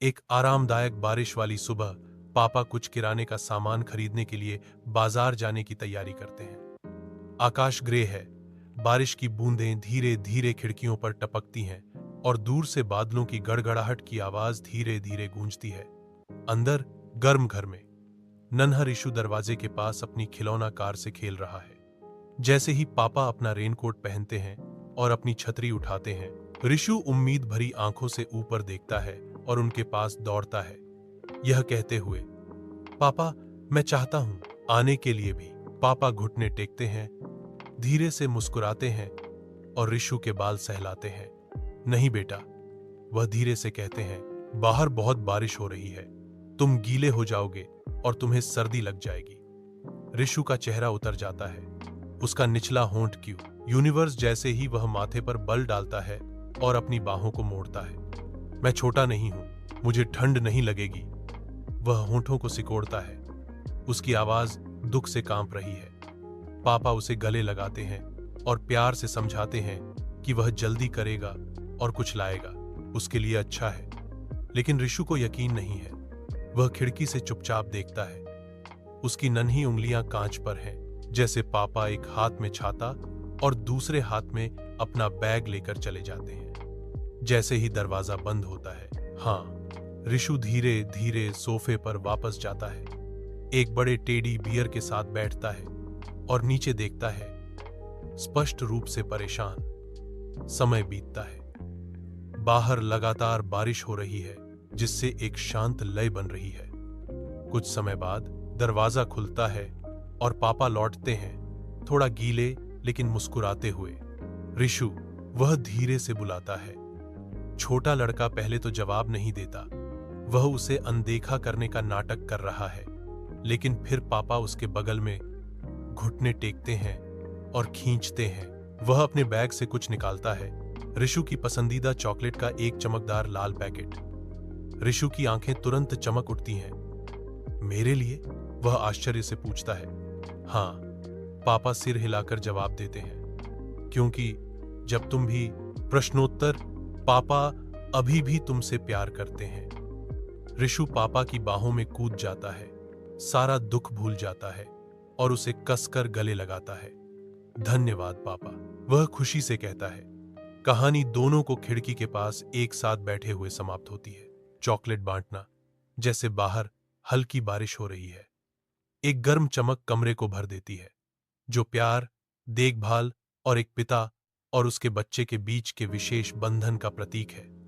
एक आरामदायक बारिश वाली सुबह पापा कुछ किराने का सामान खरीदने के लिए बाजार जाने की तैयारी करते हैं। आकाश ग्रे है, बारिश की बूंदें धीरे धीरे खिड़कियों पर टपकती हैं और दूर से बादलों की गड़गड़ाहट की आवाज धीरे धीरे गूंजती है। अंदर गर्म घर में नन्हा ऋषु दरवाजे के पास अपनी खिलौना कार से खेल रहा है। जैसे ही पापा अपना रेनकोट पहनते हैं और अपनी छतरी उठाते हैं, ऋषु उम्मीद भरी आंखों से ऊपर देखता है और उनके पास दौड़ता है, यह कहते हुए, पापा, मैं चाहता हूं आने के लिए भी। पापा घुटने टेकते हैं, धीरे से मुस्कुराते हैं और ऋषु के बाल सहलाते हैं। नहीं बेटा, वह धीरे से कहते हैं, बाहर बहुत बारिश हो रही है, तुम गीले हो जाओगे और तुम्हें सर्दी लग जाएगी। ऋषु का चेहरा उतर जाता है, उसका निचला होंठ क्यों यूनिवर्स जैसे ही वह माथे पर बल डालता है और अपनी बाहों को मोड़ता है। मैं छोटा नहीं हूं, मुझे ठंड नहीं लगेगी। वह होंठों को सिकोड़ता है, उसकी आवाज दुख से कांप रही है। पापा उसे गले लगाते हैं और प्यार से समझाते हैं कि वह जल्दी करेगा और कुछ लाएगा, उसके लिए अच्छा है। लेकिन ऋषु को यकीन नहीं है। वह खिड़की से चुपचाप देखता है, उसकी नन्ही उंगलियां कांच पर हैं, जैसे पापा एक हाथ में छाता और दूसरे हाथ में अपना बैग लेकर चले जाते हैं। जैसे ही दरवाजा बंद होता है, हाँ, ऋषु धीरे धीरे सोफे पर वापस जाता है, एक बड़े टेडी बियर के साथ बैठता है और नीचे देखता है, स्पष्ट रूप से परेशान। समय बीतता है, बाहर लगातार बारिश हो रही है, जिससे एक शांत लय बन रही है। कुछ समय बाद दरवाजा खुलता है और पापा लौटते हैं, थोड़ा गीले लेकिन मुस्कुराते हुए। ऋषु, वह धीरे से बुलाता है। छोटा लड़का पहले तो जवाब नहीं देता, वह उसे अनदेखा करने का नाटक कर रहा है। लेकिन फिर पापा उसके बगल में घुटने टेकते हैं और खींचते हैं। वह अपने बैग से कुछ निकालता है, ऋषु की पसंदीदा चॉकलेट का एक चमकदार लाल पैकेट। ऋषु की आंखें तुरंत चमक उठती हैं। मेरे लिए? वह आश्चर्य से पूछता है। हाँ, पापा सिर हिलाकर जवाब देते हैं, क्योंकि जब तुम भी प्रश्नोत्तर, पापा अभी भी तुमसे प्यार करते हैं। ऋषु पापा की बाहों में कूद जाता है, सारा दुख भूल जाता है और उसे कसकर गले लगाता है। धन्यवाद पापा, वह खुशी से कहता है। कहानी दोनों को खिड़की के पास एक साथ बैठे हुए समाप्त होती है। चॉकलेट बांटना, जैसे बाहर हल्की बारिश हो रही है, एक गर्म चमक कमरे को भर देती है, जो प्यार, देखभाल और एक पिता और उसके बच्चे के बीच के विशेष बंधन का प्रतीक है।